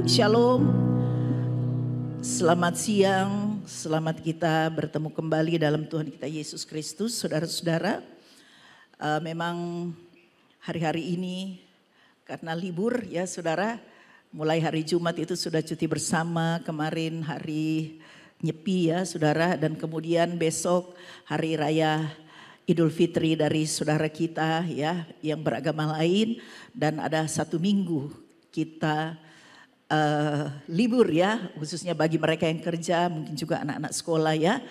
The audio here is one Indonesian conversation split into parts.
Shalom, selamat siang, selamat kita bertemu kembali dalam Tuhan kita Yesus Kristus. Saudara-saudara, memang hari-hari ini karena libur ya saudara, mulai hari Jumat itu sudah cuti bersama, kemarin hari Nyepi ya saudara, dan kemudian besok hari raya Idul Fitri dari saudara kita ya yang beragama lain, dan ada 1 minggu kita libur ya, khususnya bagi mereka yang kerja, mungkin juga anak-anak sekolah ya.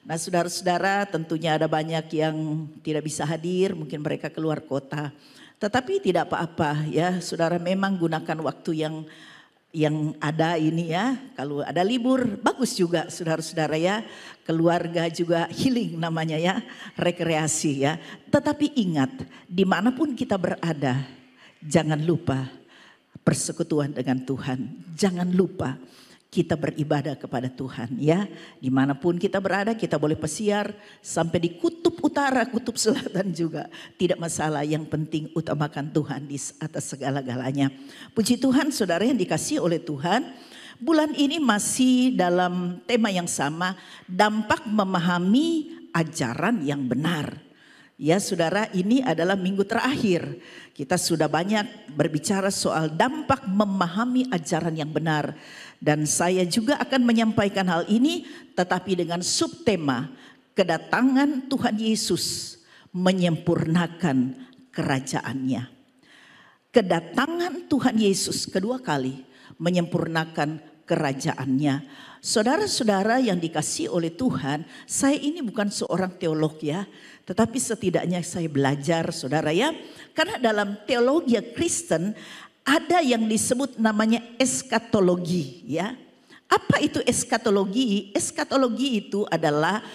Nah saudara-saudara, tentunya ada banyak yang tidak bisa hadir, mungkin mereka keluar kota. Tetapi tidak apa-apa ya saudara, memang gunakan waktu yang ada ini ya. Kalau ada libur bagus juga saudara-saudara ya, keluarga juga healing namanya ya, rekreasi ya. Tetapi ingat, dimanapun kita berada, jangan lupa persekutuan dengan Tuhan. Jangan lupa kita beribadah kepada Tuhan ya. Dimanapun kita berada, kita boleh pesiar sampai di kutub utara, kutub selatan juga. Tidak masalah, yang penting utamakan Tuhan di atas segala-galanya. Puji Tuhan saudara yang dikasihi oleh Tuhan. Bulan ini masih dalam tema yang sama, dampak memahami ajaran yang benar. Ya saudara, ini adalah minggu terakhir. Kita sudah banyak berbicara soal dampak memahami ajaran yang benar. Dan saya juga akan menyampaikan hal ini, tetapi dengan subtema kedatangan Tuhan Yesus menyempurnakan kerajaannya. Kedatangan Tuhan Yesus kedua kali menyempurnakan kerajaannya. Saudara-saudara yang dikasihi oleh Tuhan, saya ini bukan seorang teolog ya, tetapi setidaknya saya belajar saudara ya. Karena dalam teologi Kristen ada yang disebut namanya eskatologi ya. Apa itu eskatologi? Eskatologi itu adalah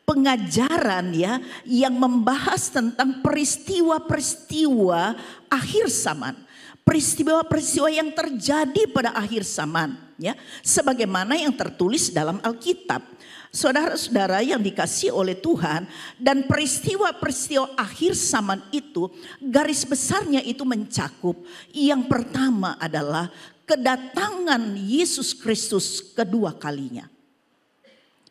pengajaran ya yang membahas tentang peristiwa-peristiwa akhir zaman. Peristiwa-peristiwa yang terjadi pada akhir zaman ya, sebagaimana yang tertulis dalam Alkitab. Saudara-saudara yang dikasihi oleh Tuhan, dan peristiwa-peristiwa akhir zaman itu garis besarnya itu mencakup, yang pertama adalah kedatangan Yesus Kristus kedua kalinya.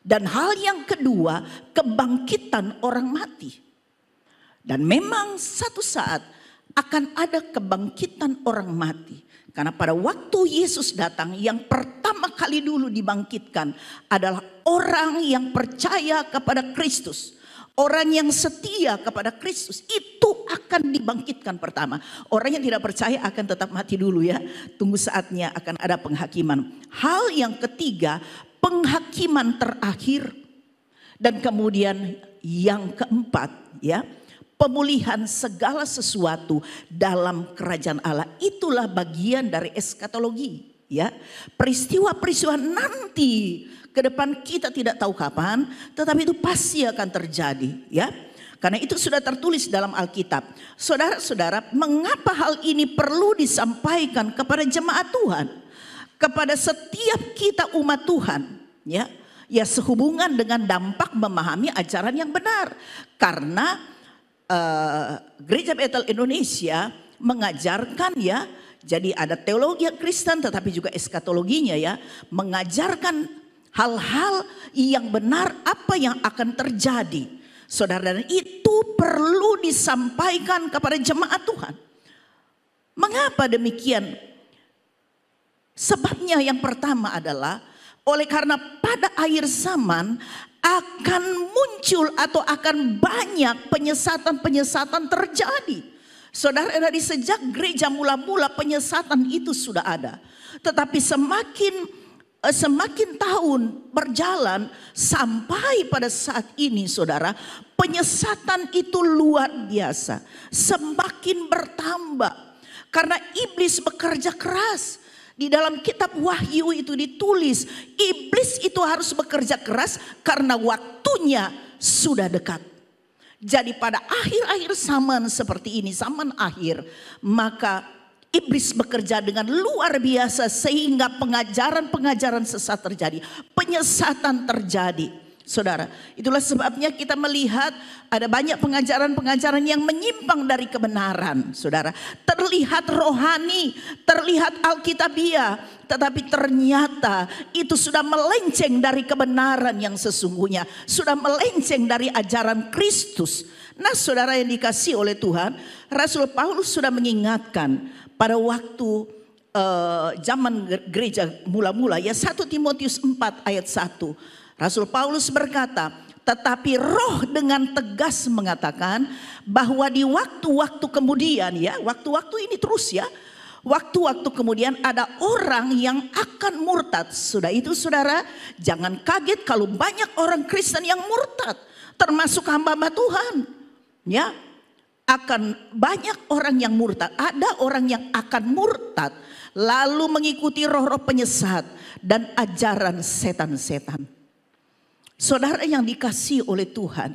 Dan hal yang kedua, kebangkitan orang mati. Dan memang satu saat akan ada kebangkitan orang mati. Karena pada waktu Yesus datang, yang pertama kali dulu dibangkitkan adalah orang yang percaya kepada Kristus. Orang yang setia kepada Kristus itu akan dibangkitkan pertama. Orang yang tidak percaya akan tetap mati dulu ya. Tunggu saatnya akan ada penghakiman. Hal yang ketiga, penghakiman terakhir. Dan kemudian yang keempat ya, pemulihan segala sesuatu dalam kerajaan Allah. Itulah bagian dari eskatologi ya. Peristiwa-peristiwa nanti ke depan kita tidak tahu kapan, tetapi itu pasti akan terjadi ya. Karena itu sudah tertulis dalam Alkitab. Saudara-saudara, mengapa hal ini perlu disampaikan kepada jemaat Tuhan, kepada setiap kita umat Tuhan ya. Ya, sehubungan dengan dampak memahami ajaran yang benar. Karena Gereja Bethel Indonesia mengajarkan ya, jadi ada teologi Kristen tetapi juga eskatologinya ya, mengajarkan hal-hal yang benar apa yang akan terjadi. Saudara, dan itu perlu disampaikan kepada jemaat Tuhan. Mengapa demikian? Sebabnya yang pertama adalah oleh karena pada akhir zaman akan muncul atau akan banyak penyesatan-penyesatan terjadi. Saudara, dari sejak gereja mula-mula penyesatan itu sudah ada. Tetapi semakin tahun berjalan sampai pada saat ini saudara, penyesatan itu luar biasa. Semakin bertambah karena iblis bekerja keras. Di dalam kitab Wahyu itu ditulis, iblis itu harus bekerja keras karena waktunya sudah dekat. Jadi pada akhir-akhir zaman seperti ini, zaman akhir, maka iblis bekerja dengan luar biasa sehingga pengajaran-pengajaran sesat terjadi, penyesatan terjadi. Saudara, itulah sebabnya kita melihat ada banyak pengajaran-pengajaran yang menyimpang dari kebenaran, saudara. Terlihat rohani, terlihat alkitabiah, tetapi ternyata itu sudah melenceng dari kebenaran yang sesungguhnya, sudah melenceng dari ajaran Kristus. Nah, saudara yang dikasihi oleh Tuhan, Rasul Paulus sudah mengingatkan pada waktu zaman gereja mula-mula, ya, 1 Timotius 4 ayat 1. Rasul Paulus berkata, tetapi Roh dengan tegas mengatakan bahwa di waktu-waktu kemudian, ya, waktu-waktu ini terus, ya, waktu-waktu kemudian ada orang yang akan murtad. Sudah itu, saudara, jangan kaget kalau banyak orang Kristen yang murtad, termasuk hamba-hamba Tuhan, ya. Akan banyak orang yang murtad, ada orang yang akan murtad lalu mengikuti roh-roh penyesat dan ajaran setan-setan. Saudara yang dikasihi oleh Tuhan,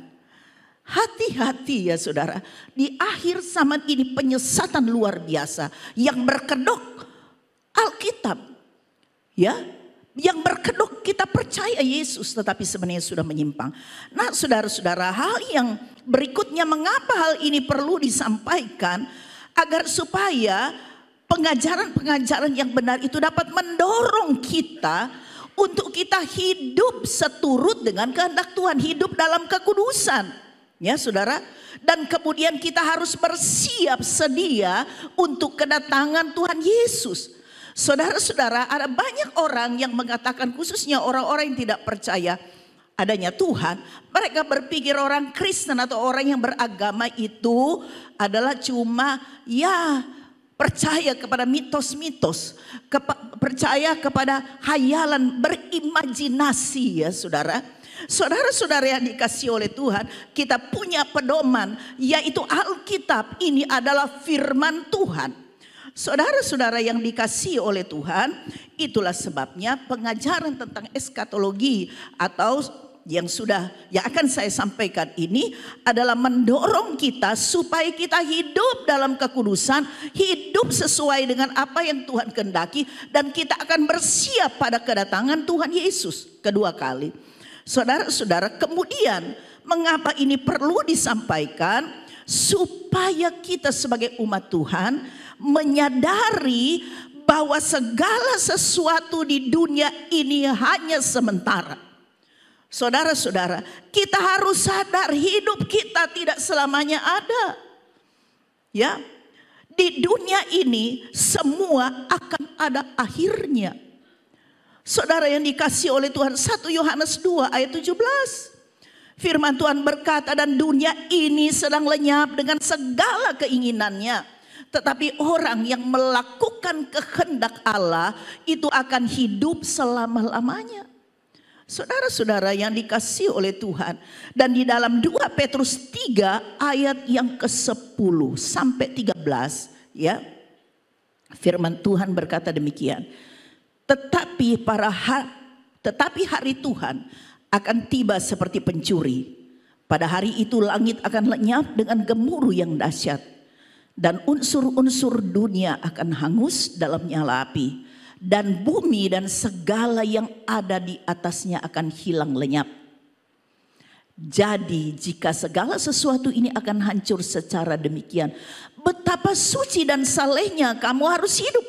hati-hati ya saudara. Di akhir zaman ini penyesatan luar biasa yang berkedok Alkitab, ya, yang berkedok kita percaya Yesus tetapi sebenarnya sudah menyimpang. Nah, saudara-saudara, hal yang berikutnya mengapa hal ini perlu disampaikan agar supaya pengajaran-pengajaran yang benar itu dapat mendorong kita untuk kita hidup seturut dengan kehendak Tuhan, hidup dalam kekudusan, ya saudara. Dan kemudian kita harus bersiap sedia untuk kedatangan Tuhan Yesus. Saudara-saudara, ada banyak orang yang mengatakan, khususnya orang-orang yang tidak percaya adanya Tuhan, mereka berpikir orang Kristen atau orang yang beragama itu adalah cuma, ya, percaya kepada mitos-mitos, percaya kepada hayalan, berimajinasi, ya saudara. Saudara-saudara yang dikasihi oleh Tuhan, kita punya pedoman, yaitu Alkitab. Ini adalah firman Tuhan. Saudara-saudara yang dikasihi oleh Tuhan, itulah sebabnya pengajaran tentang eskatologi atau yang akan saya sampaikan ini adalah mendorong kita supaya kita hidup dalam kekudusan, hidup sesuai dengan apa yang Tuhan kehendaki, dan kita akan bersiap pada kedatangan Tuhan Yesus kedua kali. Saudara-saudara, kemudian mengapa ini perlu disampaikan? Supaya kita sebagai umat Tuhan menyadari bahwa segala sesuatu di dunia ini hanya sementara. Saudara-saudara, kita harus sadar hidup kita tidak selamanya ada. Ya, di dunia ini semua akan ada akhirnya. Saudara yang dikasihi oleh Tuhan, 1 Yohanes 2 ayat 17. Firman Tuhan berkata, dan dunia ini sedang lenyap dengan segala keinginannya. Tetapi orang yang melakukan kehendak Allah itu akan hidup selama-lamanya. Saudara-saudara yang dikasihi oleh Tuhan, dan di dalam 2 Petrus 3 ayat yang ke-10 sampai 13, ya, firman Tuhan berkata demikian. Tetapi hari Tuhan akan tiba seperti pencuri. Pada hari itu langit akan lenyap dengan gemuruh yang dahsyat, dan unsur-unsur dunia akan hangus dalam nyala api. Dan bumi dan segala yang ada di atasnya akan hilang lenyap. Jadi jika segala sesuatu ini akan hancur secara demikian, betapa suci dan salehnya kamu harus hidup.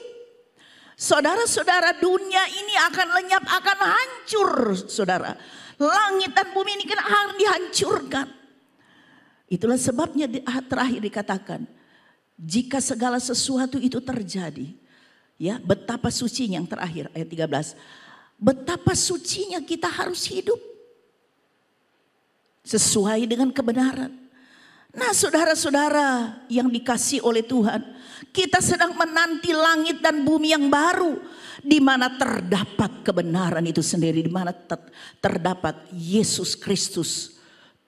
Saudara-saudara, dunia ini akan lenyap, akan hancur, saudara. Langit dan bumi ini kan akan dihancurkan. Itulah sebabnya terakhir dikatakan, jika segala sesuatu itu terjadi, ya, betapa sucinya, yang terakhir ayat 13. Betapa sucinya kita harus hidup sesuai dengan kebenaran. Nah, saudara-saudara yang dikasihi oleh Tuhan, kita sedang menanti langit dan bumi yang baru, di mana terdapat kebenaran itu sendiri, di mana terdapat Yesus Kristus,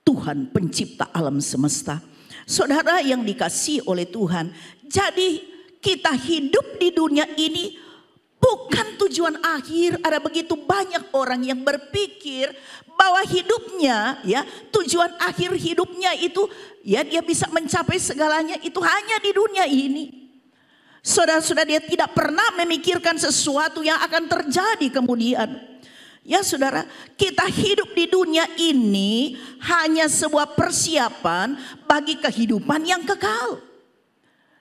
Tuhan pencipta alam semesta. Saudara yang dikasihi oleh Tuhan, jadi kita hidup di dunia ini bukan tujuan akhir. Ada begitu banyak orang yang berpikir bahwa hidupnya, ya, tujuan akhir hidupnya itu, ya, dia bisa mencapai segalanya itu hanya di dunia ini. Saudara-saudara, dia tidak pernah memikirkan sesuatu yang akan terjadi kemudian. Ya saudara, kita hidup di dunia ini hanya sebuah persiapan bagi kehidupan yang kekal.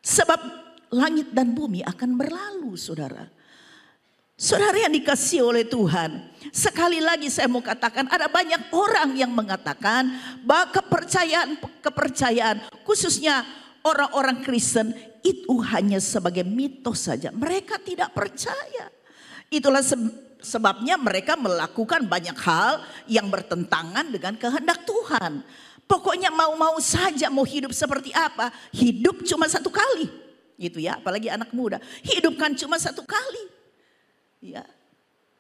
Sebab langit dan bumi akan berlalu, saudara. Saudara yang dikasihi oleh Tuhan, sekali lagi saya mau katakan, ada banyak orang yang mengatakan bahwa kepercayaan khususnya orang-orang Kristen itu hanya sebagai mitos saja. Mereka tidak percaya. Itulah sebabnya mereka melakukan banyak hal yang bertentangan dengan kehendak Tuhan. Pokoknya mau-mau saja mau hidup seperti apa. Hidup cuma satu kali. Gitu ya, apalagi anak muda. Hidup kan cuma satu kali. Ya.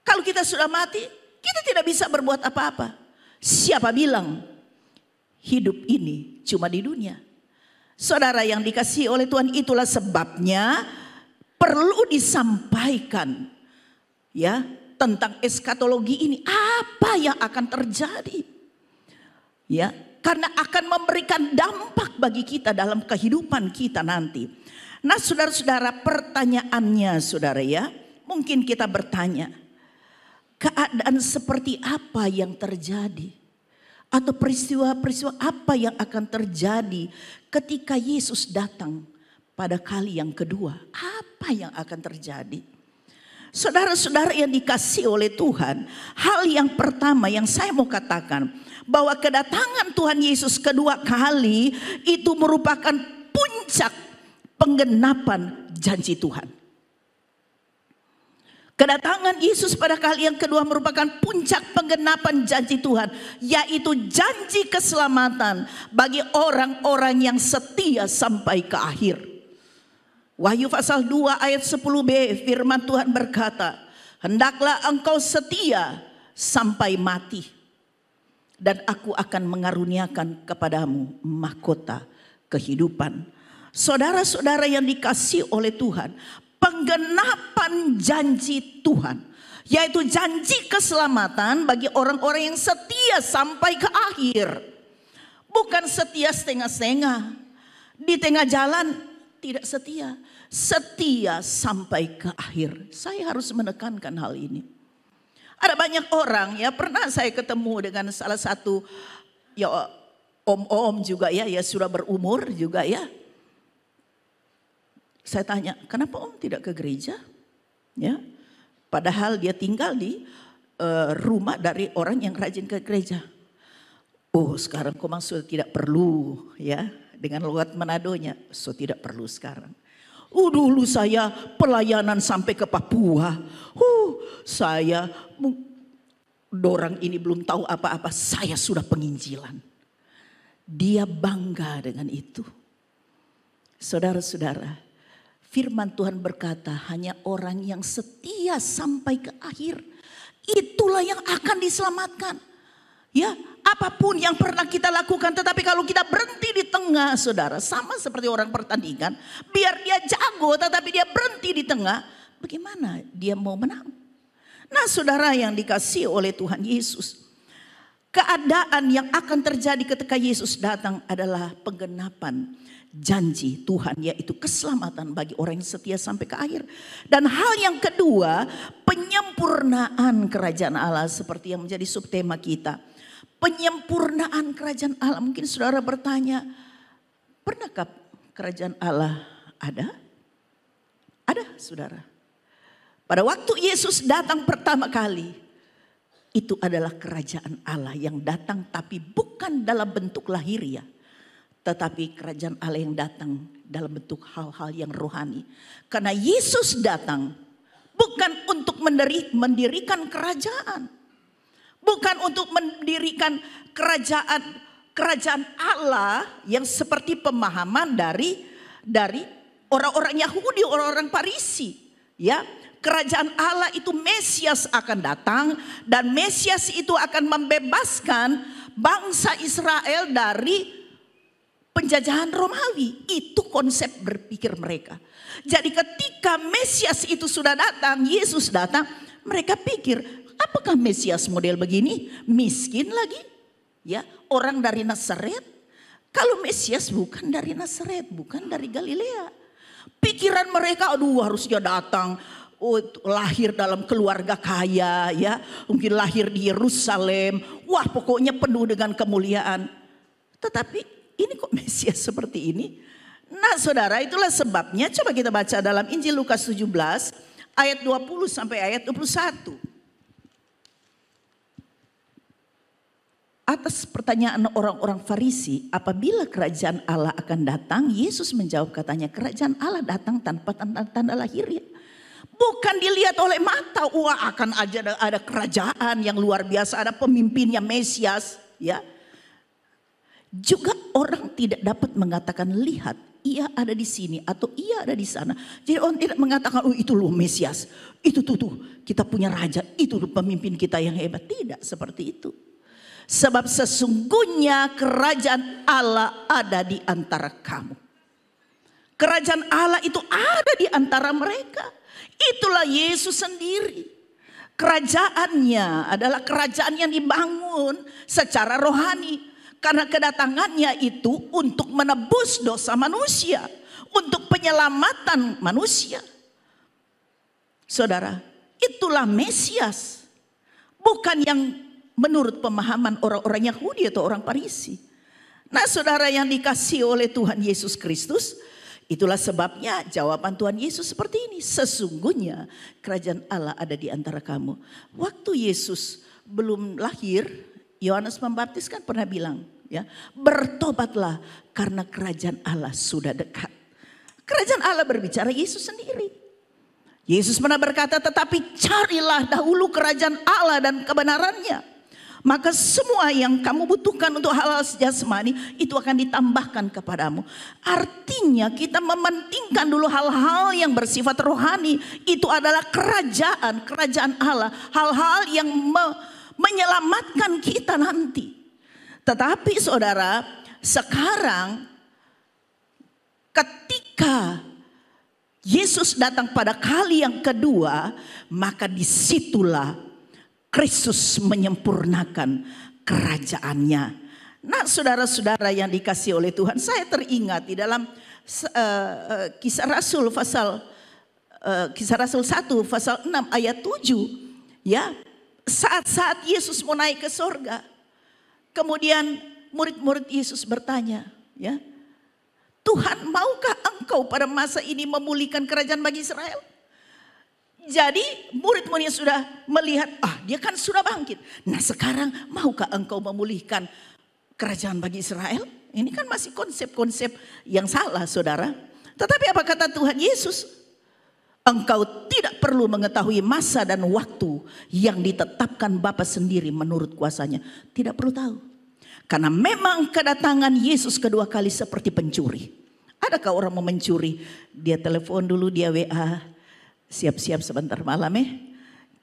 Kalau kita sudah mati, kita tidak bisa berbuat apa-apa. Siapa bilang hidup ini cuma di dunia? Saudara yang dikasihi oleh Tuhan, itulah sebabnya perlu disampaikan ya tentang eskatologi ini, apa yang akan terjadi. Ya, karena akan memberikan dampak bagi kita dalam kehidupan kita nanti. Nah, saudara-saudara, pertanyaannya saudara ya, mungkin kita bertanya, keadaan seperti apa yang terjadi? Atau peristiwa-peristiwa apa yang akan terjadi ketika Yesus datang pada kali yang kedua? Apa yang akan terjadi? Saudara-saudara yang dikasihi oleh Tuhan, hal yang pertama yang saya mau katakan, bahwa kedatangan Tuhan Yesus kedua kali itu merupakan puncak penggenapan janji Tuhan. Kedatangan Yesus pada kali yang kedua merupakan puncak penggenapan janji Tuhan, yaitu janji keselamatan bagi orang-orang yang setia sampai ke akhir. Wahyu pasal 2 ayat 10b, firman Tuhan berkata, hendaklah engkau setia sampai mati, dan aku akan mengaruniakan kepadamu mahkota kehidupan. Saudara-saudara yang dikasihi oleh Tuhan, penggenapan janji Tuhan, yaitu janji keselamatan bagi orang-orang yang setia sampai ke akhir. Bukan setia setengah-setengah, di tengah jalan tidak setia, setia sampai ke akhir. Saya harus menekankan hal ini. Ada banyak orang ya, pernah saya ketemu dengan salah satu ya om-om juga ya, ya sudah berumur juga ya. Saya tanya, kenapa om tidak ke gereja? Ya, padahal dia tinggal di rumah dari orang yang rajin ke gereja. Oh, sekarang kok sudah tidak perlu ya, dengan logat Manadonya, so tidak perlu sekarang. Dulu saya pelayanan sampai ke Papua. Saya dorang ini belum tahu apa-apa, saya sudah penginjilan. Dia bangga dengan itu. Saudara-saudara, firman Tuhan berkata, hanya orang yang setia sampai ke akhir, itulah yang akan diselamatkan. Ya, apapun yang pernah kita lakukan, tetapi kalau kita berhenti di tengah, saudara, sama seperti orang pertandingan, biar dia jago tetapi dia berhenti di tengah, bagaimana dia mau menang? Nah, saudara yang dikasihi oleh Tuhan Yesus, keadaan yang akan terjadi ketika Yesus datang adalah penggenapan janji Tuhan, yaitu keselamatan bagi orang yang setia sampai ke akhir. Dan hal yang kedua, penyempurnaan kerajaan Allah, seperti yang menjadi subtema kita. Penyempurnaan kerajaan Allah. Mungkin saudara bertanya, pernahkah kerajaan Allah ada? Ada, saudara. Pada waktu Yesus datang pertama kali, itu adalah kerajaan Allah yang datang, tapi bukan dalam bentuk lahiriah, tetapi kerajaan Allah yang datang dalam bentuk hal-hal yang rohani. Karena Yesus datang bukan untuk mendirikan kerajaan, bukan untuk mendirikan kerajaan Allah yang seperti pemahaman dari orang-orang Yahudi, orang-orang Farisi. Ya, kerajaan Allah itu Mesias akan datang, dan Mesias itu akan membebaskan bangsa Israel dari penjajahan Romawi. Itu konsep berpikir mereka. Jadi ketika Mesias itu sudah datang, Yesus datang, mereka pikir, apakah Mesias model begini? Miskin lagi, ya, orang dari Nazaret. Kalau Mesias bukan dari Nazaret, bukan dari Galilea. Pikiran mereka, aduh harus dia datang lahir dalam keluarga kaya ya, mungkin lahir di Yerusalem. Wah, pokoknya penuh dengan kemuliaan. Tetapi ini kok Mesias seperti ini? Nah saudara, itulah sebabnya coba kita baca dalam Injil Lukas 17 ayat 20 sampai ayat 21. Atas pertanyaan orang-orang Farisi, apabila kerajaan Allah akan datang, Yesus menjawab katanya, kerajaan Allah datang tanpa tanda-tanda lahirnya. Bukan dilihat oleh mata, wah akan ada kerajaan yang luar biasa, ada pemimpinnya Mesias ya. Juga orang tidak dapat mengatakan lihat, ia ada di sini atau ia ada di sana. Jadi orang tidak mengatakan, oh itu loh Mesias, itu tuh kita punya raja, itu tuh pemimpin kita yang hebat. Tidak seperti itu. Sebab sesungguhnya kerajaan Allah ada di antara kamu. Kerajaan Allah itu ada di antara mereka. Itulah Yesus sendiri. Kerajaannya adalah kerajaan yang dibangun secara rohani. Karena kedatangannya itu untuk menebus dosa manusia. Untuk penyelamatan manusia. Saudara, itulah Mesias. Bukan yang menurut pemahaman orang-orang Yahudi atau orang Farisi. Nah saudara yang dikasihi oleh Tuhan Yesus Kristus, itulah sebabnya jawaban Tuhan Yesus seperti ini. Sesungguhnya kerajaan Allah ada di antara kamu. Waktu Yesus belum lahir, Yohanes Pembaptis kan pernah bilang, ya, bertobatlah karena kerajaan Allah sudah dekat. Kerajaan Allah berbicara Yesus sendiri. Yesus pernah berkata, tetapi carilah dahulu kerajaan Allah dan kebenarannya. Maka semua yang kamu butuhkan untuk hal-hal jasmani itu akan ditambahkan kepadamu. Artinya kita mementingkan dulu hal-hal yang bersifat rohani. Itu adalah kerajaan Allah. Hal-hal yang menyelamatkan kita nanti. Tetapi saudara, sekarang ketika Yesus datang pada kali yang kedua, maka disitulah Kristus menyempurnakan kerajaannya. Nah saudara-saudara yang dikasihi oleh Tuhan, saya teringat di dalam Kisah Rasul 1 pasal 6 ayat 7 ya, saat-saat Yesus mau naik ke sorga, kemudian murid-murid Yesus bertanya, ya, Tuhan, maukah engkau pada masa ini memulihkan kerajaan bagi Israel? Jadi murid-muridnya sudah melihat, dia kan sudah bangkit. Nah sekarang maukah engkau memulihkan kerajaan bagi Israel? Ini kan masih konsep-konsep yang salah saudara. Tetapi apa kata Tuhan Yesus? Engkau tidak perlu mengetahui masa dan waktu yang ditetapkan Bapa sendiri menurut kuasanya. Tidak perlu tahu. Karena memang kedatangan Yesus kedua kali seperti pencuri. Adakah orang mau mencuri? Dia telepon dulu, dia WA. Siap-siap sebentar malam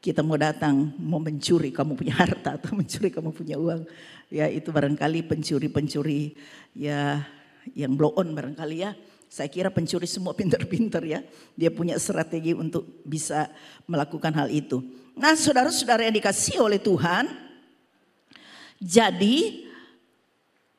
kita mau datang, mau mencuri kamu punya harta atau mencuri kamu punya uang. Ya itu barangkali pencuri-pencuri ya yang blow on barangkali ya. Saya kira pencuri semua pintar-pintar ya. Dia punya strategi untuk bisa melakukan hal itu. Nah saudara-saudara yang dikasihi oleh Tuhan. Jadi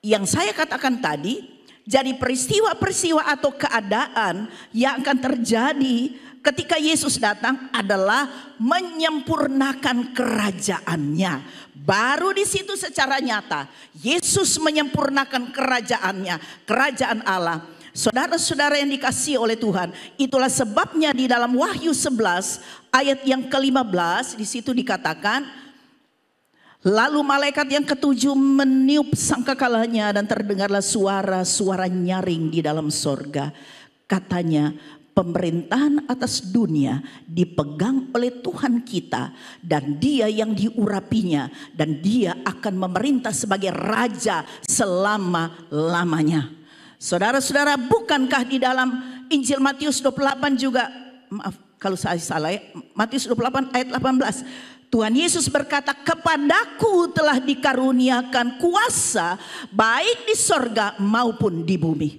yang saya katakan tadi, jadi peristiwa-peristiwa atau keadaan yang akan terjadi ketika Yesus datang adalah menyempurnakan kerajaannya. Baru di situ secara nyata Yesus menyempurnakan kerajaannya, kerajaan Allah. Saudara-saudara yang dikasihi oleh Tuhan, itulah sebabnya di dalam Wahyu 11 ayat yang ke-15 di situ dikatakan, lalu malaikat yang ketujuh meniup sangkakalanya dan terdengarlah suara-suara nyaring di dalam sorga. Katanya, pemerintahan atas dunia dipegang oleh Tuhan kita dan Dia yang diurapinya, dan Dia akan memerintah sebagai raja selama-lamanya. Saudara-saudara, bukankah di dalam Injil Matius 28 juga, maaf kalau saya salah ya, Matius 28 ayat 18, Tuhan Yesus berkata, kepadaku telah dikaruniakan kuasa baik di sorga maupun di bumi.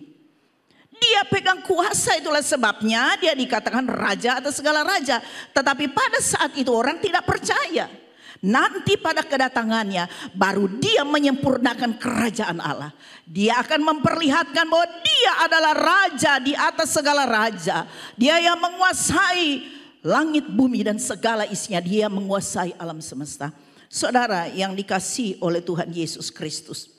Dia pegang kuasa, itulah sebabnya dia dikatakan raja atas segala raja. Tetapi pada saat itu orang tidak percaya. Nanti pada kedatangannya baru dia menyempurnakan kerajaan Allah. Dia akan memperlihatkan bahwa dia adalah raja di atas segala raja. Dia yang menguasai langit, bumi, dan segala isinya. Dia menguasai alam semesta. Saudara yang dikasihi oleh Tuhan Yesus Kristus.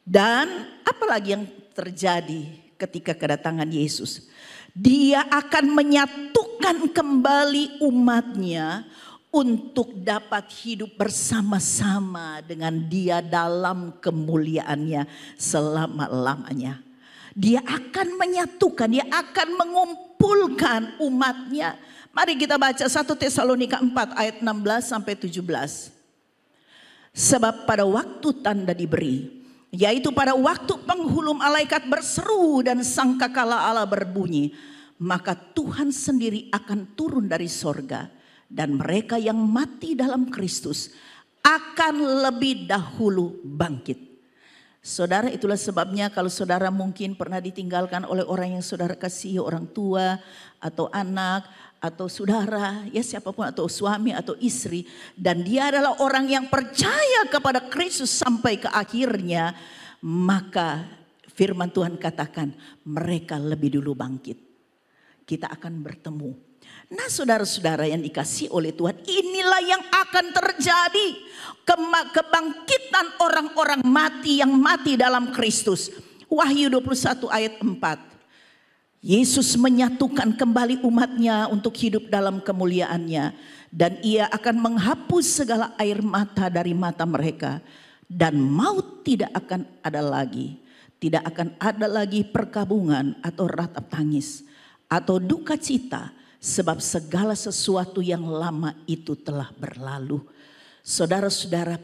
Dan apalagi yang terjadi ketika kedatangan Yesus? Dia akan menyatukan kembali umatnya untuk dapat hidup bersama-sama dengan Dia dalam kemuliaannya selama-lamanya. Dia akan menyatukan, Dia akan mengumpulkan umatnya. Mari kita baca 1 Tesalonika 4 ayat 16 sampai 17. Sebab pada waktu tanda diberi, yaitu pada waktu penghulu malaikat berseru dan sangkakala Allah berbunyi, maka Tuhan sendiri akan turun dari sorga, dan mereka yang mati dalam Kristus akan lebih dahulu bangkit. Saudara, itulah sebabnya kalau saudara mungkin pernah ditinggalkan oleh orang yang saudara kasihi, orang tua atau anak atau saudara, ya siapapun, atau suami atau istri, dan dia adalah orang yang percaya kepada Kristus sampai ke akhirnya, maka firman Tuhan katakan mereka lebih dulu bangkit. Kita akan bertemu. Nah, saudara-saudara yang dikasihi oleh Tuhan, inilah yang akan terjadi. Kebangkitan orang-orang mati yang mati dalam Kristus. Wahyu 21 ayat 4. Yesus menyatukan kembali umatnya untuk hidup dalam kemuliaannya. Dan Ia akan menghapus segala air mata dari mata mereka. Dan maut tidak akan ada lagi. Tidak akan ada lagi perkabungan atau ratap tangis atau duka cita. Sebab segala sesuatu yang lama itu telah berlalu. Saudara-saudara,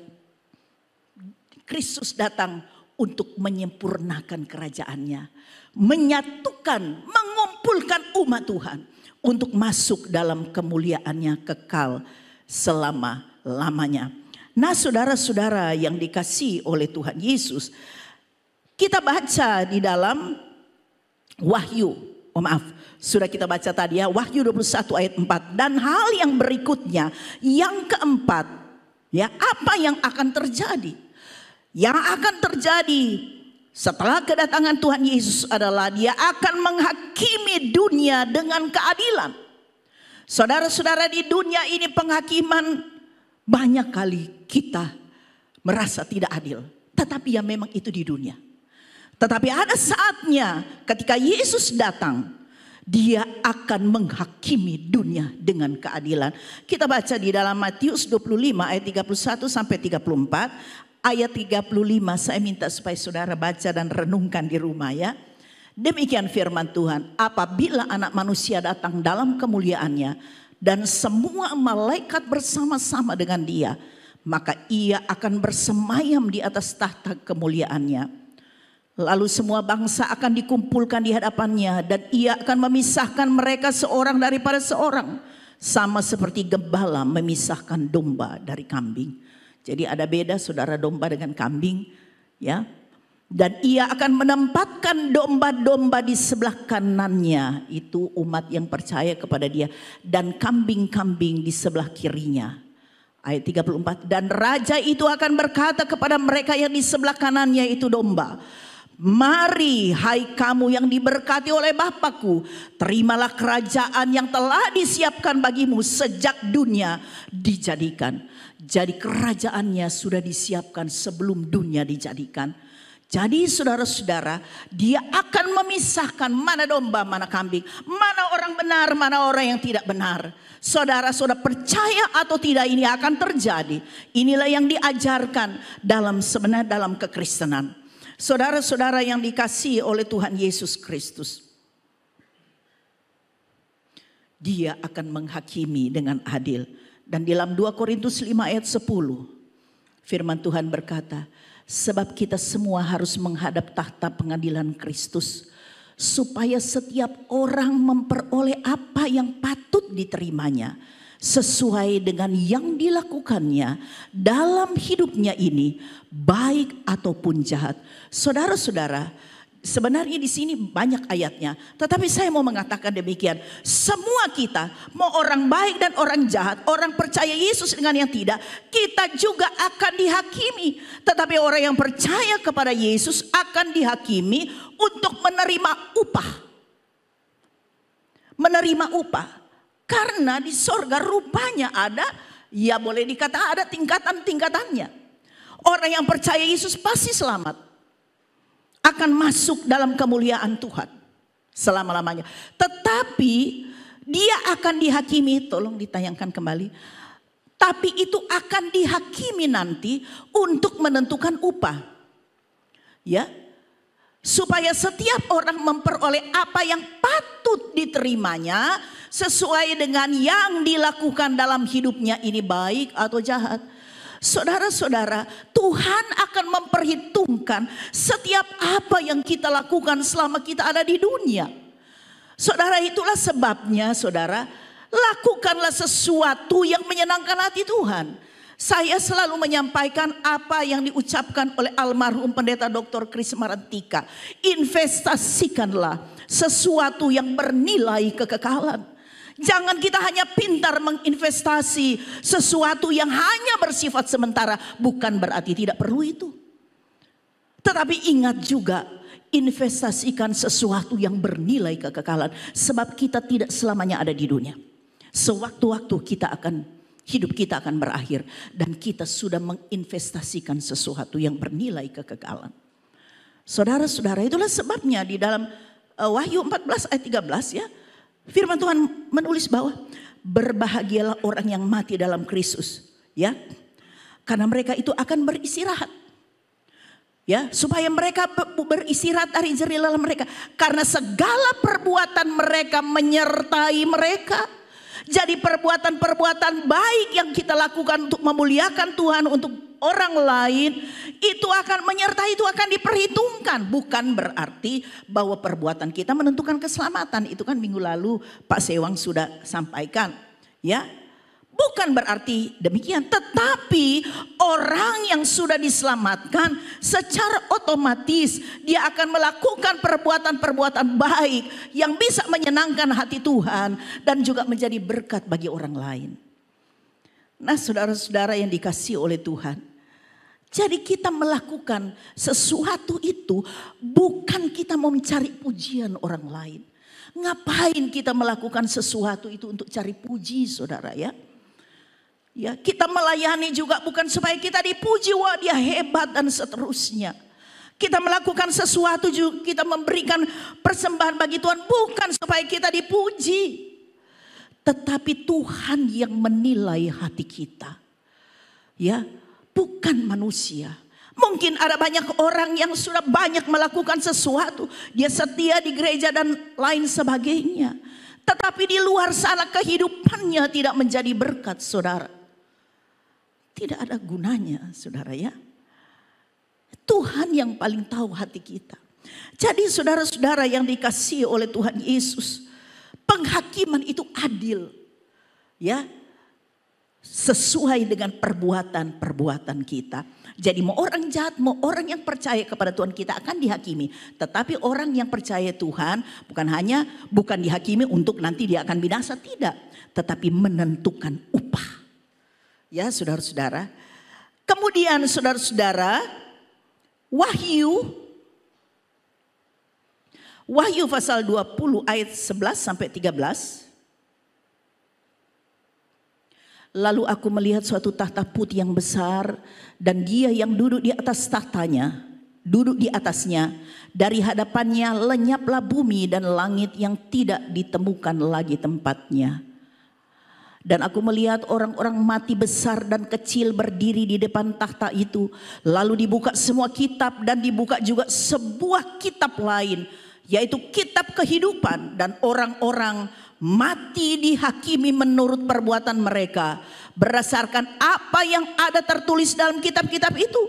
Kristus datang untuk menyempurnakan kerajaannya. Menyatukan, mengumpulkan umat Tuhan. Untuk masuk dalam kemuliaannya kekal selama-lamanya. Nah, saudara-saudara yang dikasihi oleh Tuhan Yesus, kita baca di dalam Wahyu. Sudah kita baca tadi ya, Wahyu 21 ayat 4. Dan hal yang berikutnya, yang keempat, ya, apa yang akan terjadi? Yang akan terjadi setelah kedatangan Tuhan Yesus adalah Dia akan menghakimi dunia dengan keadilan. Saudara-saudara, di dunia ini penghakiman banyak kali kita merasa tidak adil. Tetapi ya memang itu di dunia. Tetapi ada saatnya ketika Yesus datang, Dia akan menghakimi dunia dengan keadilan. Kita baca di dalam Matius 25 ayat 31 sampai 34. Ayat 35 saya minta supaya saudara baca dan renungkan di rumah ya. Demikian firman Tuhan, apabila Anak Manusia datang dalam kemuliaannya dan semua malaikat bersama-sama dengan Dia, maka Ia akan bersemayam di atas tahta kemuliaannya. Lalu semua bangsa akan dikumpulkan di hadapannya, dan Ia akan memisahkan mereka seorang daripada seorang, sama seperti gembala memisahkan domba dari kambing. Jadi ada beda saudara, domba dengan kambing ya. Dan Ia akan menempatkan domba-domba di sebelah kanannya, itu umat yang percaya kepada Dia, dan kambing-kambing di sebelah kirinya. Ayat 34, dan raja itu akan berkata kepada mereka yang di sebelah kanannya itu domba, mari hai kamu yang diberkati oleh Bapakku, terimalah kerajaan yang telah disiapkan bagimu sejak dunia dijadikan. Jadi kerajaannya sudah disiapkan sebelum dunia dijadikan. Jadi saudara-saudara, Dia akan memisahkan mana domba, mana kambing, mana orang benar, mana orang yang tidak benar. Saudara-saudara percaya atau tidak ini akan terjadi. Inilah yang diajarkan sebenarnya dalam kekristenan. Saudara-saudara yang dikasihi oleh Tuhan Yesus Kristus, Dia akan menghakimi dengan adil. Dan dalam 2 Korintus 5 ayat 10, firman Tuhan berkata, sebab kita semua harus menghadap tahta pengadilan Kristus, supaya setiap orang memperoleh apa yang patut diterimanya, sesuai dengan yang dilakukannya dalam hidupnya ini, baik ataupun jahat. Saudara-saudara, sebenarnya di sini banyak ayatnya, tetapi saya mau mengatakan demikian. Semua kita, mau orang baik dan orang jahat, orang percaya Yesus dengan yang tidak, kita juga akan dihakimi. Tetapi orang yang percaya kepada Yesus akan dihakimi untuk menerima upah. Menerima upah. Karena di sorga rupanya ada, ya boleh dikatakan ada tingkatan-tingkatannya. Orang yang percaya Yesus pasti selamat. Akan masuk dalam kemuliaan Tuhan selama-lamanya. Tetapi dia akan dihakimi, tolong ditayangkan kembali. Tapi itu akan dihakimi nanti untuk menentukan upah. Ya. Supaya setiap orang memperoleh apa yang patut diterimanya sesuai dengan yang dilakukan dalam hidupnya, ini baik atau jahat. Saudara-saudara, Tuhan akan memperhitungkan setiap apa yang kita lakukan selama kita ada di dunia. Saudara, itulah sebabnya saudara, lakukanlah sesuatu yang menyenangkan hati Tuhan. Saya selalu menyampaikan apa yang diucapkan oleh almarhum pendeta Dr. Kris Marantika. Investasikanlah sesuatu yang bernilai kekekalan. Jangan kita hanya pintar menginvestasi sesuatu yang hanya bersifat sementara. Bukan berarti tidak perlu itu. Tetapi ingat juga, investasikan sesuatu yang bernilai kekekalan. Sebab kita tidak selamanya ada di dunia. Sewaktu-waktu hidup kita akan berakhir. Dan kita sudah menginvestasikan sesuatu yang bernilai kekekalan. Saudara-saudara, itulah sebabnya di dalam Wahyu 14 ayat 13 ya. Firman Tuhan menulis bahwa berbahagialah orang yang mati dalam Kristus. Ya, karena mereka itu akan beristirahat. Ya, supaya mereka beristirahat dari jerih lelah mereka. Karena segala perbuatan mereka menyertai mereka. Jadi perbuatan-perbuatan baik yang kita lakukan untuk memuliakan Tuhan untuk orang lain, itu akan menyertai, itu akan diperhitungkan. Bukan berarti bahwa perbuatan kita menentukan keselamatan. Itu kan minggu lalu Pak Sewang sudah sampaikan. Ya, bukan berarti demikian. Tetapi orang yang sudah diselamatkan secara otomatis dia akan melakukan perbuatan-perbuatan baik yang bisa menyenangkan hati Tuhan dan juga menjadi berkat bagi orang lain. Nah, saudara-saudara yang dikasihi oleh Tuhan, jadi kita melakukan sesuatu itu bukan kita mau mencari pujian orang lain. Ngapain kita melakukan sesuatu itu untuk cari puji, saudara ya? Ya, kita melayani juga bukan supaya kita dipuji, wah dia hebat dan seterusnya. Kita melakukan sesuatu juga, kita memberikan persembahan bagi Tuhan bukan supaya kita dipuji. Tetapi Tuhan yang menilai hati kita. Ya, bukan manusia. Mungkin ada banyak orang yang sudah banyak melakukan sesuatu. Dia setia di gereja dan lain sebagainya. Tetapi di luar sana kehidupannya tidak menjadi berkat, saudara. Tidak ada gunanya, saudara ya. Tuhan yang paling tahu hati kita. Jadi saudara-saudara yang dikasihi oleh Tuhan Yesus, penghakiman itu adil. Ya, sesuai dengan perbuatan-perbuatan kita. Jadi mau orang jahat, mau orang yang percaya kepada Tuhan, kita akan dihakimi. Tetapi orang yang percaya Tuhan bukan dihakimi untuk nanti dia akan binasa, tidak. Tetapi menentukan upah. Ya, saudara-saudara. Kemudian saudara-saudara, Wahyu pasal 20 ayat 11 sampai 13. Lalu aku melihat suatu tahta putih yang besar dan dia yang duduk di atas tahtanya, duduk di atasnya. Dari hadapannya lenyaplah bumi dan langit yang tidak ditemukan lagi tempatnya. Dan aku melihat orang-orang mati besar dan kecil berdiri di depan takhta itu. Lalu dibuka semua kitab dan dibuka juga sebuah kitab lain, yaitu kitab kehidupan. Dan orang-orang mati dihakimi menurut perbuatan mereka berdasarkan apa yang ada tertulis dalam kitab-kitab itu.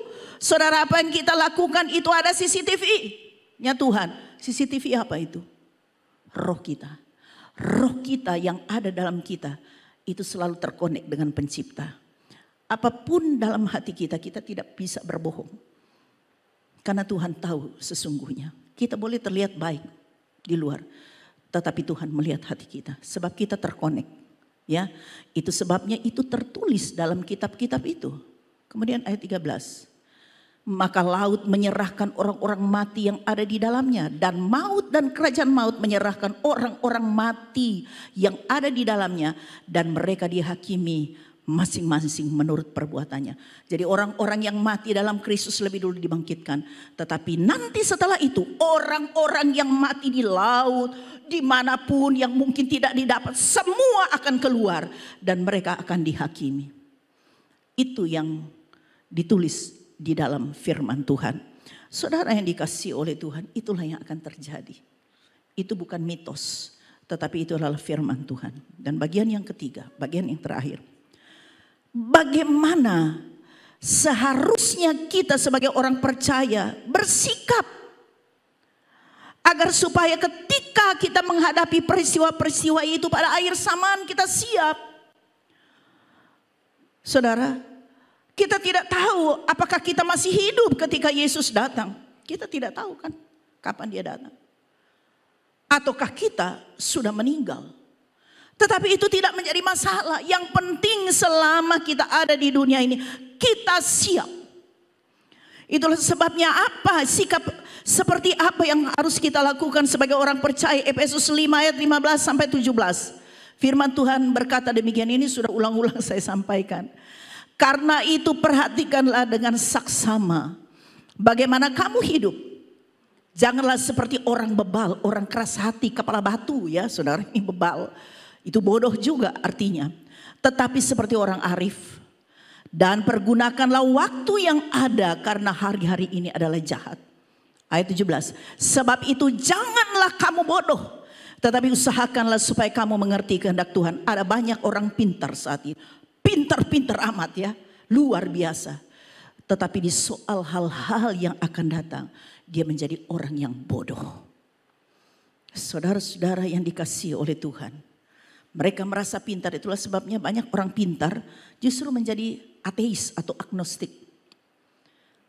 Saudara, apa yang kita lakukan itu ada CCTV-nya Tuhan. CCTV apa itu? Roh kita. Roh kita yang ada dalam kita itu selalu terkonek dengan pencipta. Apapun dalam hati kita, kita tidak bisa berbohong. Karena Tuhan tahu sesungguhnya. Kita boleh terlihat baik di luar, tetapi Tuhan melihat hati kita. Sebab kita terkonek. Ya, itu sebabnya itu tertulis dalam kitab-kitab itu. Kemudian ayat 13. maka laut menyerahkan orang-orang mati yang ada di dalamnya, dan maut dan kerajaan maut menyerahkan orang-orang mati yang ada di dalamnya, dan mereka dihakimi masing-masing menurut perbuatannya. Jadi orang-orang yang mati dalam Kristus lebih dulu dibangkitkan. Tetapi nanti setelah itu orang-orang yang mati di laut, dimanapun yang mungkin tidak didapat, semua akan keluar dan mereka akan dihakimi. Itu yang ditulis di dalam firman Tuhan. Saudara yang dikasihi oleh Tuhan, itulah yang akan terjadi. Itu bukan mitos, tetapi itu adalah firman Tuhan. Dan bagian yang ketiga, bagian yang terakhir. Bagaimana seharusnya kita sebagai orang percaya bersikap agar supaya ketika kita menghadapi peristiwa-peristiwa itu pada akhir zaman kita siap. Saudara, kita tidak tahu apakah kita masih hidup ketika Yesus datang. Kita tidak tahu kan kapan dia datang. Ataukah kita sudah meninggal. Tetapi itu tidak menjadi masalah. Yang penting selama kita ada di dunia ini, kita siap. Itulah sebabnya apa sikap seperti apa yang harus kita lakukan sebagai orang percaya. Efesus 5 ayat 15 sampai 17. Firman Tuhan berkata demikian, ini sudah ulang-ulang saya sampaikan. Karena itu perhatikanlah dengan saksama bagaimana kamu hidup. Janganlah seperti orang bebal, orang keras hati, kepala batu ya saudara, ini bebal. Itu bodoh juga artinya. Tetapi seperti orang arif. Dan pergunakanlah waktu yang ada karena hari-hari ini adalah jahat. Ayat 17. Sebab itu janganlah kamu bodoh, tetapi usahakanlah supaya kamu mengerti kehendak Tuhan. Ada banyak orang pintar saat ini. Pintar-pintar amat ya. Luar biasa. Tetapi di soal hal-hal yang akan datang, dia menjadi orang yang bodoh. Saudara-saudara yang dikasihi oleh Tuhan. Mereka merasa pintar, itulah sebabnya banyak orang pintar justru menjadi ateis atau agnostik.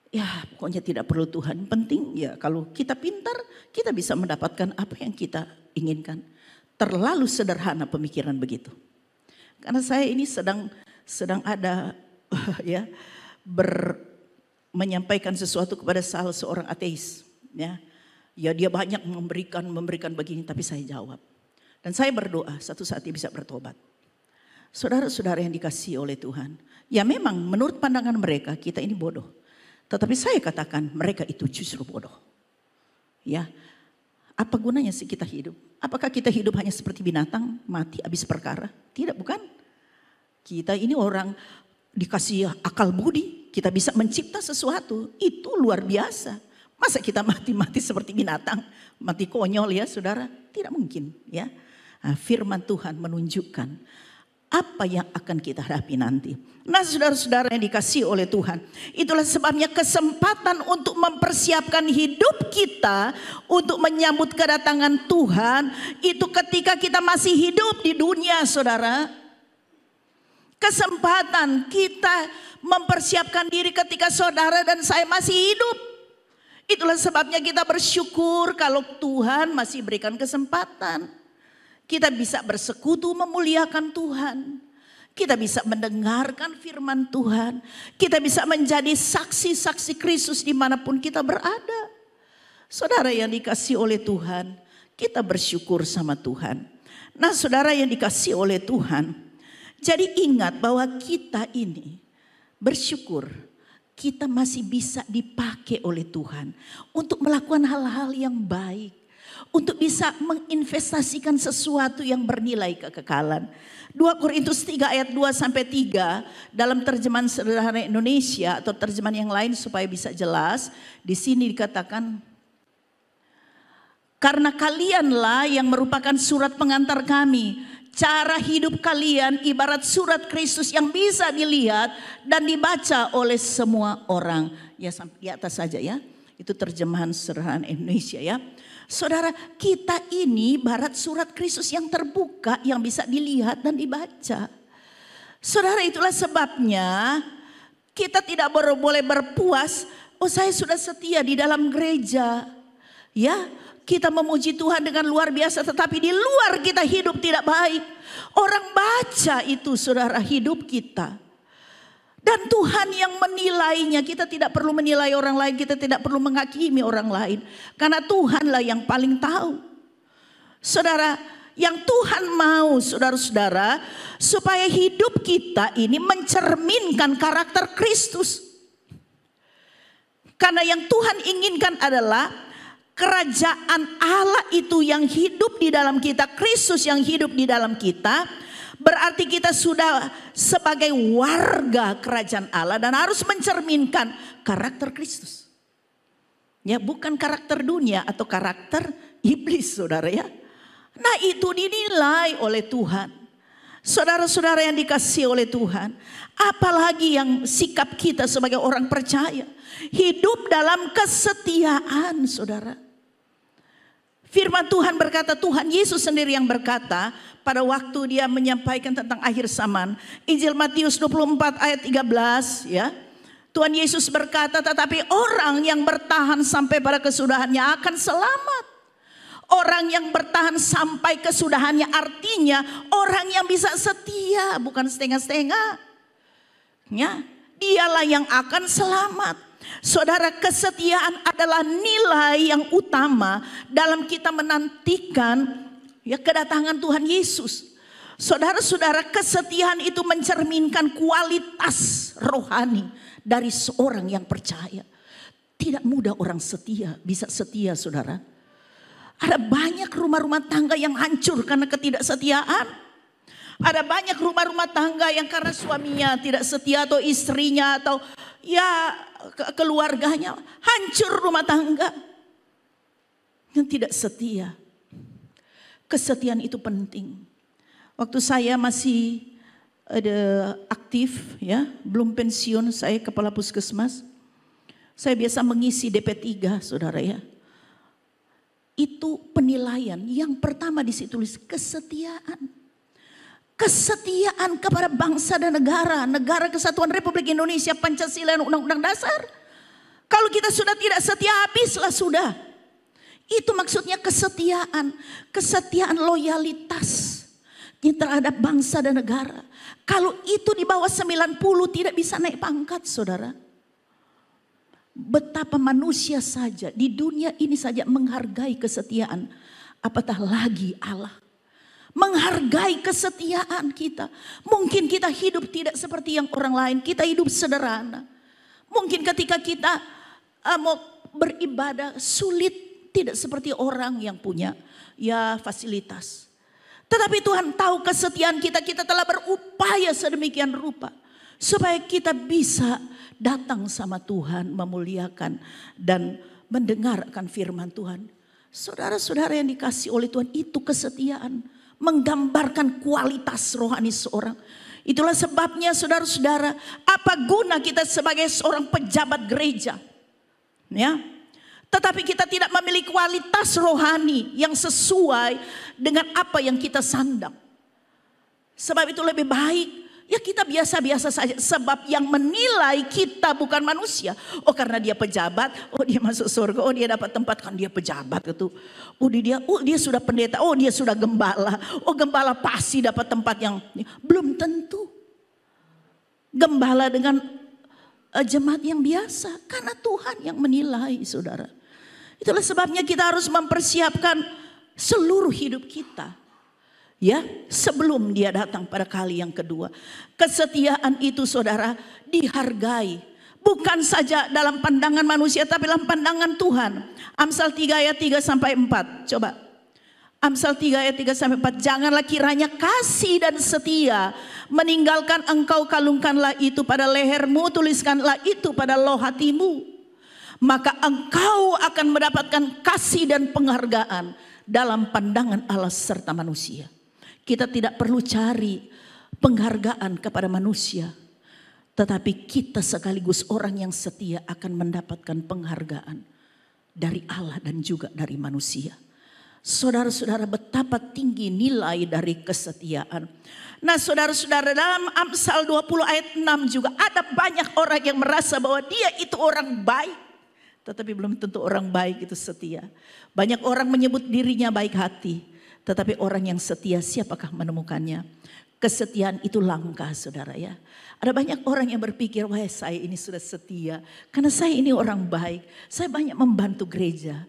Ya pokoknya tidak perlu Tuhan, penting ya kalau kita pintar kita bisa mendapatkan apa yang kita inginkan. Terlalu sederhana pemikiran begitu. Karena saya ini sedang ada ya menyampaikan sesuatu kepada salah seorang ateis. Ya dia banyak memberikan begini, tapi saya jawab. Dan saya berdoa satu saat dia bisa bertobat. Saudara-saudara yang dikasihi oleh Tuhan. Ya memang menurut pandangan mereka kita ini bodoh. Tetapi saya katakan mereka itu justru bodoh. Ya, apa gunanya sih kita hidup? Apakah kita hidup hanya seperti binatang mati habis perkara? Tidak, bukan. Kita ini orang dikasih akal budi. Kita bisa mencipta sesuatu. Itu luar biasa. Masa kita mati-mati seperti binatang? Mati konyol ya saudara? Tidak mungkin ya. Nah, firman Tuhan menunjukkan apa yang akan kita hadapi nanti. Nah saudara-saudara yang dikasihi oleh Tuhan. Itulah sebabnya kesempatan untuk mempersiapkan hidup kita untuk menyambut kedatangan Tuhan. Itu ketika kita masih hidup di dunia saudara. Kesempatan kita mempersiapkan diri ketika saudara dan saya masih hidup. Itulah sebabnya kita bersyukur kalau Tuhan masih berikan kesempatan. Kita bisa bersekutu memuliakan Tuhan. Kita bisa mendengarkan firman Tuhan. Kita bisa menjadi saksi-saksi Kristus dimanapun kita berada. Saudara yang dikasihi oleh Tuhan, kita bersyukur sama Tuhan. Nah saudara yang dikasihi oleh Tuhan, jadi ingat bahwa kita ini bersyukur. Kita masih bisa dipakai oleh Tuhan untuk melakukan hal-hal yang baik. Untuk bisa menginvestasikan sesuatu yang bernilai kekekalan. 2 Korintus 3 ayat 2 sampai 3 dalam terjemahan sederhana Indonesia atau terjemahan yang lain supaya bisa jelas. Di sini dikatakan, karena kalianlah yang merupakan surat pengantar kami. Cara hidup kalian ibarat surat Kristus yang bisa dilihat dan dibaca oleh semua orang. Ya sampai di atas saja ya. Itu terjemahan sederhana Indonesia ya. Saudara, kita ini ibarat surat Kristus yang terbuka yang bisa dilihat dan dibaca. Saudara, itulah sebabnya kita tidak boleh berpuas. Oh, saya sudah setia di dalam gereja. Ya, kita memuji Tuhan dengan luar biasa, tetapi di luar kita hidup tidak baik. Orang baca itu saudara hidup kita. Dan Tuhan yang menilainya. Kita tidak perlu menilai orang lain, kita tidak perlu menghakimi orang lain. Karena Tuhanlah yang paling tahu. Saudara, yang Tuhan mau saudara-saudara, supaya hidup kita ini mencerminkan karakter Kristus. Karena yang Tuhan inginkan adalah kerajaan Allah itu yang hidup di dalam kita, Kristus yang hidup di dalam kita. Berarti kita sudah sebagai warga kerajaan Allah dan harus mencerminkan karakter Kristus. Ya, bukan karakter dunia atau karakter iblis, saudara ya. Nah, itu dinilai oleh Tuhan. Saudara-saudara yang dikasihi oleh Tuhan, apalagi yang sikap kita sebagai orang percaya, hidup dalam kesetiaan, saudara. Firman Tuhan berkata, Tuhan Yesus sendiri yang berkata pada waktu dia menyampaikan tentang akhir zaman. Injil Matius 24 ayat 13 ya. Tuhan Yesus berkata, tetapi orang yang bertahan sampai pada kesudahannya akan selamat. Orang yang bertahan sampai kesudahannya artinya orang yang bisa setia, bukan setengah-setengah. Ya, dialah yang akan selamat. Saudara, kesetiaan adalah nilai yang utama dalam kita menantikan ya kedatangan Tuhan Yesus. Saudara-saudara, kesetiaan itu mencerminkan kualitas rohani dari seorang yang percaya. Tidak mudah orang setia, bisa setia, saudara. Ada banyak rumah-rumah tangga yang hancur karena ketidaksetiaan. Ada banyak rumah-rumah tangga yang karena suaminya tidak setia atau istrinya atau ya keluarganya, hancur rumah tangga. Yang tidak setia. Kesetiaan itu penting. Waktu saya masih aktif ya, belum pensiun, saya kepala puskesmas. Saya biasa mengisi DP3, saudara ya. Itu penilaian yang pertama di situ tulis kesetiaan. Kesetiaan kepada bangsa dan negara, Negara Kesatuan Republik Indonesia, Pancasila dan Undang-Undang Dasar. Kalau kita sudah tidak setia, habislah sudah. Itu maksudnya kesetiaan, kesetiaan loyalitas terhadap bangsa dan negara. Kalau itu di bawah 90 tidak bisa naik pangkat, saudara. Betapa manusia saja di dunia ini saja menghargai kesetiaan, apatah lagi Allah. Menghargai kesetiaan kita. Mungkin kita hidup tidak seperti yang orang lain. Kita hidup sederhana. Mungkin ketika kita mau beribadah sulit, tidak seperti orang yang punya ya fasilitas. Tetapi Tuhan tahu kesetiaan kita. Kita telah berupaya sedemikian rupa supaya kita bisa datang sama Tuhan, memuliakan dan mendengarkan firman Tuhan. Saudara-saudara yang dikasihi oleh Tuhan, itu kesetiaan menggambarkan kualitas rohani seorang. Itulah sebabnya saudara-saudara, apa guna kita sebagai seorang pejabat gereja, ya, tetapi kita tidak memiliki kualitas rohani yang sesuai dengan apa yang kita sandang. Sebab itu lebih baik ya kita biasa-biasa saja. Sebab yang menilai kita bukan manusia. Oh, karena dia pejabat, oh dia masuk surga, oh dia dapat tempat kan dia pejabat gitu. Oh dia sudah pendeta, oh dia sudah gembala. Oh gembala pasti dapat tempat yang belum tentu. Gembala dengan jemaat yang biasa, karena Tuhan yang menilai, saudara. Itulah sebabnya kita harus mempersiapkan seluruh hidup kita. Ya, sebelum dia datang pada kali yang kedua. Kesetiaan itu, saudara, dihargai. Bukan saja dalam pandangan manusia, tapi dalam pandangan Tuhan. Amsal 3 ayat 3 sampai 4. Coba. Amsal 3 ayat 3 sampai 4. Janganlah kiranya kasih dan setia meninggalkan engkau, kalungkanlah itu pada lehermu, tuliskanlah itu pada loh hatimu. Maka engkau akan mendapatkan kasih dan penghargaan dalam pandangan Allah serta manusia. Kita tidak perlu cari penghargaan kepada manusia. Tetapi kita sekaligus orang yang setia akan mendapatkan penghargaan dari Allah dan juga dari manusia. Saudara-saudara, betapa tinggi nilai dari kesetiaan. Nah, saudara-saudara, dalam Amsal 20 ayat 6 juga ada banyak orang yang merasa bahwa dia itu orang baik. Tetapi belum tentu orang baik itu setia. Banyak orang menyebut dirinya baik hati. Tetapi orang yang setia, siapakah menemukannya? Kesetiaan itu langka, saudara ya. Ada banyak orang yang berpikir, wah saya ini sudah setia. Karena saya ini orang baik. Saya banyak membantu gereja.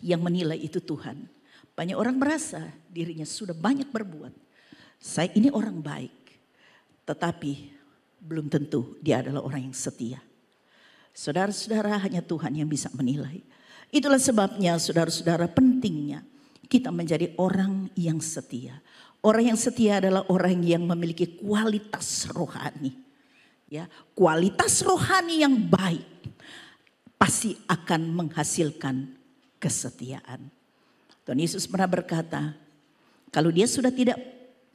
Yang menilai itu Tuhan. Banyak orang merasa dirinya sudah banyak berbuat. Saya ini orang baik. Tetapi belum tentu dia adalah orang yang setia. Saudara-saudara, hanya Tuhan yang bisa menilai. Itulah sebabnya saudara-saudara, pentingnya kita menjadi orang yang setia. Orang yang setia adalah orang yang memiliki kualitas rohani. Ya, kualitas rohani yang baik pasti akan menghasilkan kesetiaan. Tuhan Yesus pernah berkata, kalau dia sudah tidak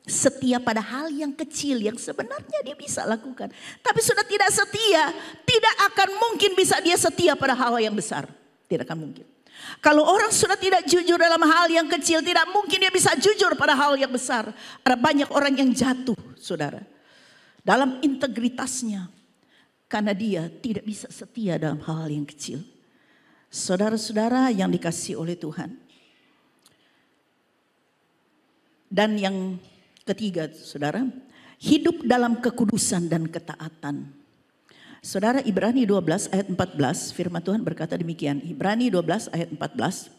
setia pada hal yang kecil yang sebenarnya dia bisa lakukan, tapi sudah tidak setia, tidak akan mungkin bisa dia setia pada hal yang besar. Tidak akan mungkin. Kalau orang sudah tidak jujur dalam hal yang kecil, tidak mungkin dia bisa jujur pada hal yang besar. Ada banyak orang yang jatuh, saudara, dalam integritasnya, karena dia tidak bisa setia dalam hal yang kecil. Saudara-saudara yang dikasihi oleh Tuhan. Dan yang ketiga, saudara, hidup dalam kekudusan dan ketaatan. Saudara, Ibrani 12 ayat 14, firman Tuhan berkata demikian. Ibrani 12 ayat 14.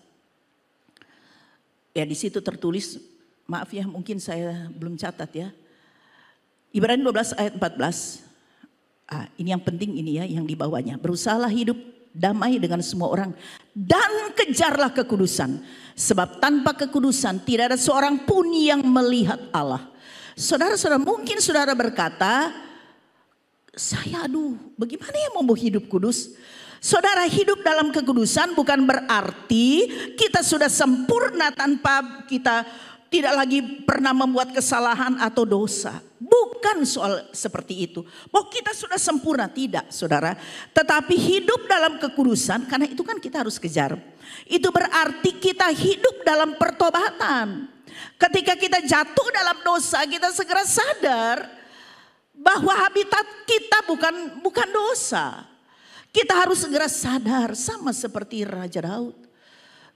Ya, di situ tertulis, maaf ya mungkin saya belum catat ya. Ibrani 12 ayat 14. Ini yang penting ini ya, yang di bawahnya. Berusahalah hidup damai dengan semua orang dan kejarlah kekudusan. Sebab tanpa kekudusan tidak ada seorang pun yang melihat Allah. Saudara-saudara, mungkin saudara berkata, saya bagaimana ya mau hidup kudus? Saudara, hidup dalam kekudusan bukan berarti kita sudah sempurna tanpa kita tidak lagi pernah membuat kesalahan atau dosa. Bukan soal seperti itu. Bahwa kita sudah sempurna, tidak saudara. Tetapi hidup dalam kekudusan, karena itu kan kita harus kejar. Itu berarti kita hidup dalam pertobatan. Ketika kita jatuh dalam dosa, kita segera sadar bahwa habitat kita bukan dosa. Kita harus segera sadar, sama seperti Raja Daud.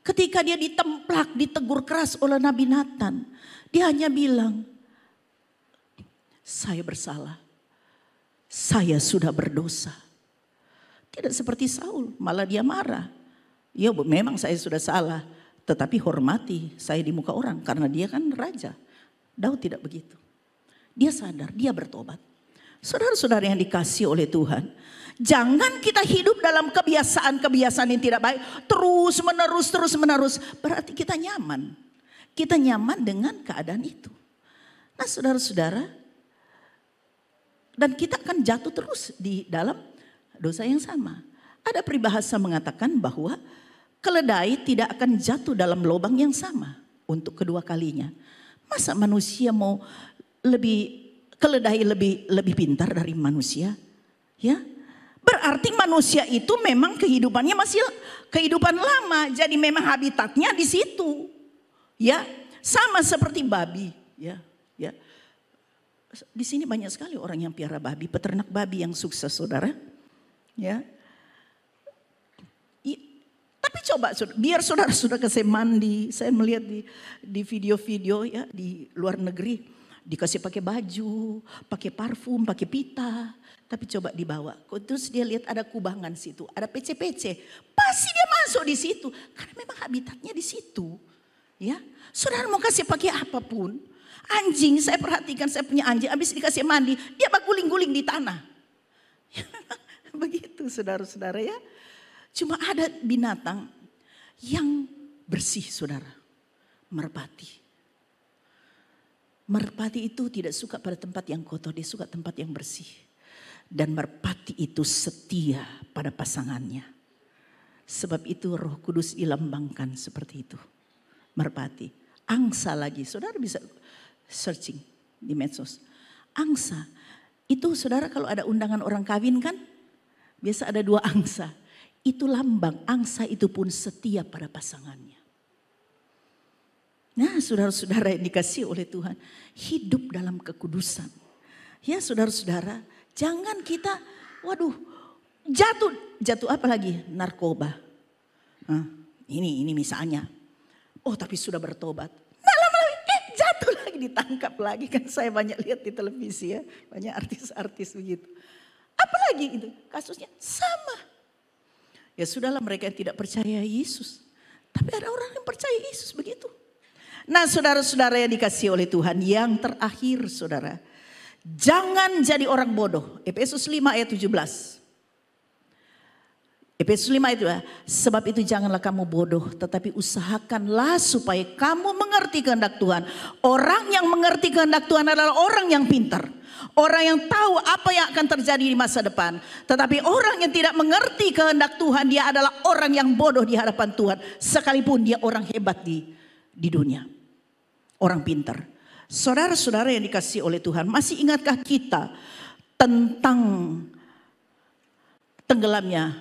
Ketika dia ditemplak, ditegur keras oleh Nabi Nathan, dia hanya bilang, saya bersalah, saya sudah berdosa. Tidak seperti Saul, malah dia marah. Ya memang saya sudah salah, tetapi hormati saya di muka orang karena dia kan raja. Daud tidak begitu. Dia sadar, dia bertobat. Saudara-saudara yang dikasihi oleh Tuhan, jangan kita hidup dalam kebiasaan-kebiasaan yang tidak baik terus menerus. Berarti kita nyaman. Kita nyaman dengan keadaan itu. Nah saudara-saudara, dan kita akan jatuh terus di dalam dosa yang sama. Ada peribahasa mengatakan bahwa keledai tidak akan jatuh dalam lubang yang sama untuk kedua kalinya. Masa manusia mau keledai lebih pintar dari manusia? Ya, berarti manusia itu memang kehidupannya masih kehidupan lama, jadi memang habitatnya di situ. Ya, sama seperti babi. Ya. Di sini banyak sekali orang yang piara babi, peternak babi yang sukses, saudara. Ya. Tapi coba, biar saudara sudah kasih mandi. Saya melihat di video-video ya di luar negeri. Dikasih pakai baju, pakai parfum, pakai pita. Tapi coba dibawa. Terus dia lihat ada kubangan situ, ada PC-PC. Pasti dia masuk di situ. Karena memang habitatnya di situ. Ya, saudara mau kasih pakai apapun. Anjing, saya perhatikan, saya punya anjing. Habis dikasih mandi, dia guling-guling di tanah. Begitu saudara-saudara ya. Cuma ada binatang yang bersih, saudara. Merpati. Merpati itu tidak suka pada tempat yang kotor, dia suka tempat yang bersih. Dan merpati itu setia pada pasangannya. Sebab itu Roh Kudus dilambangkan seperti itu. Merpati. Angsa lagi, saudara bisa searching di medsos. Angsa, itu saudara kalau ada undangan orang kawin kan, biasa ada 2 angsa. Itu lambang, angsa itu pun setia pada pasangannya. Nah saudara-saudara yang dikasihi oleh Tuhan, hidup dalam kekudusan. Ya saudara-saudara, jangan kita, jatuh apa lagi? Narkoba. Ini misalnya. Oh tapi sudah bertobat. Nah lama-lama jatuh lagi ditangkap lagi, kan saya banyak lihat di televisi ya, banyak artis-artis begitu. Apalagi itu kasusnya sama. Ya sudahlah, mereka yang tidak percaya Yesus. Tapi ada orang yang percaya Yesus begitu. Nah saudara-saudara yang dikasihi oleh Tuhan, yang terakhir saudara, jangan jadi orang bodoh. Efesus 5 ayat 17. Efesus 5 itu, sebab itu janganlah kamu bodoh, tetapi usahakanlah supaya kamu mengerti kehendak Tuhan. Orang yang mengerti kehendak Tuhan adalah orang yang pintar. Orang yang tahu apa yang akan terjadi di masa depan. Tetapi orang yang tidak mengerti kehendak Tuhan, dia adalah orang yang bodoh di hadapan Tuhan. Sekalipun dia orang hebat di dunia. Orang pintar. Saudara-saudara yang dikasihi oleh Tuhan, masih ingatkah kita tentang tenggelamnya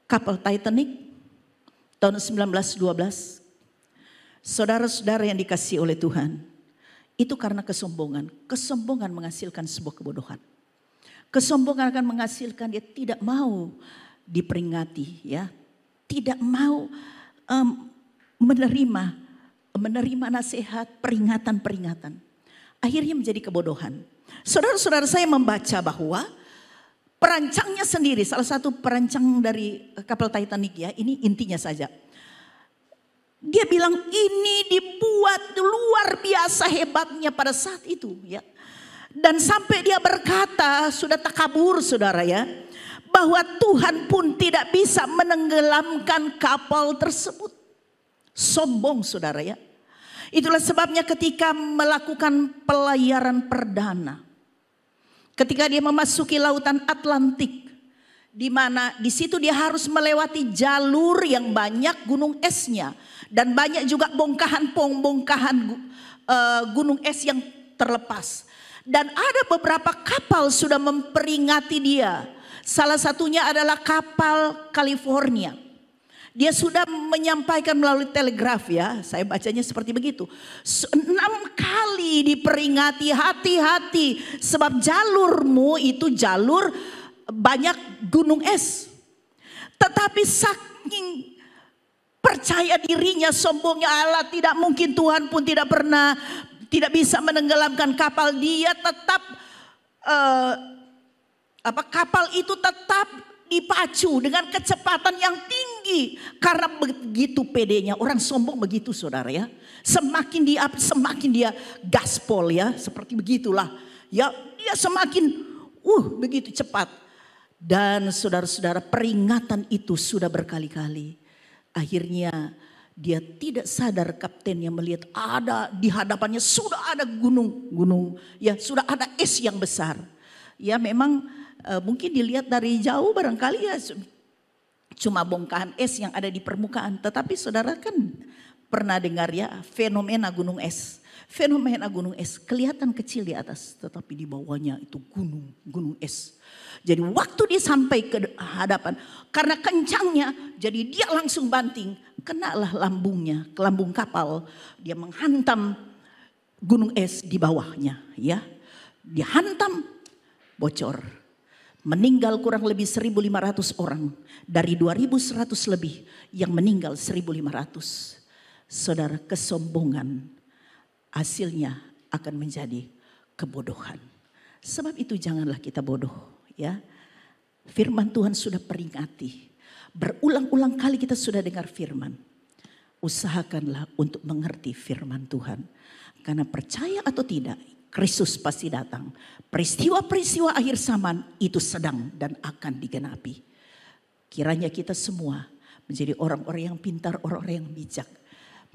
kapal Titanic tahun 1912? Saudara-saudara yang dikasihi oleh Tuhan, itu karena kesombongan. Kesombongan menghasilkan sebuah kebodohan. Kesombongan akan menghasilkan dia tidak mau diperingati, ya, tidak mau menerima nasihat, peringatan-peringatan. Akhirnya menjadi kebodohan. Saudara-saudara, saya membaca bahwa perancangnya sendiri, salah satu perancang dari kapal Titanic ya, ini intinya saja. Dia bilang ini dibuat luar biasa hebatnya pada saat itu ya. Dan sampai dia berkata, sudah takabur saudara ya, bahwa Tuhan pun tidak bisa menenggelamkan kapal tersebut. Sombong saudara ya. Itulah sebabnya ketika melakukan pelayaran perdana, ketika dia memasuki lautan Atlantik, di mana di situ dia harus melewati jalur yang banyak gunung esnya dan banyak juga bongkahan gunung es yang terlepas. Dan ada beberapa kapal sudah memperingati dia. Salah satunya adalah kapal California. Dia sudah menyampaikan melalui telegraf ya, saya bacanya seperti begitu. 6 kali diperingati, hati-hati sebab jalurmu itu jalur banyak gunung es. Tetapi saking percaya dirinya, sombongnya, Allah tidak mungkin, Tuhan pun tidak bisa menenggelamkan kapal. Dia tetap kapal itu tetap dipacu dengan kecepatan yang tinggi. Karena begitu pedenya, orang sombong begitu saudara ya. Semakin dia gaspol ya, seperti begitulah. Ya, dia semakin begitu cepat. Dan saudara-saudara, peringatan itu sudah berkali-kali. Akhirnya dia tidak sadar, kaptennya melihat ada di hadapannya sudah ada gunung, ya sudah ada es yang besar. Ya memang mungkin dilihat dari jauh barangkali ya cuma bongkahan es yang ada di permukaan. Tetapi saudara kan pernah dengar ya fenomena gunung es. Fenomena gunung es kelihatan kecil di atas, tetapi di bawahnya itu gunung es. Jadi waktu dia sampai ke hadapan, karena kencangnya, jadi dia langsung banting, kenalah lambungnya, ke lambung kapal, dia menghantam gunung es di bawahnya, ya, dia hantam, bocor, meninggal kurang lebih 1.500 orang, dari 2.100 lebih yang meninggal 1.500. Saudara, kesombongan hasilnya akan menjadi kebodohan. Sebab itu janganlah kita bodoh ya. Firman Tuhan sudah peringati. Berulang-ulang kali kita sudah dengar firman. Usahakanlah untuk mengerti firman Tuhan. Karena percaya atau tidak, Kristus pasti datang. Peristiwa-peristiwa akhir zaman itu sedang dan akan digenapi. Kiranya kita semua menjadi orang-orang yang pintar, orang-orang yang bijak.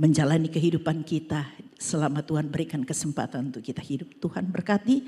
Menjalani kehidupan kita selama Tuhan berikan kesempatan untuk kita hidup. Tuhan berkati.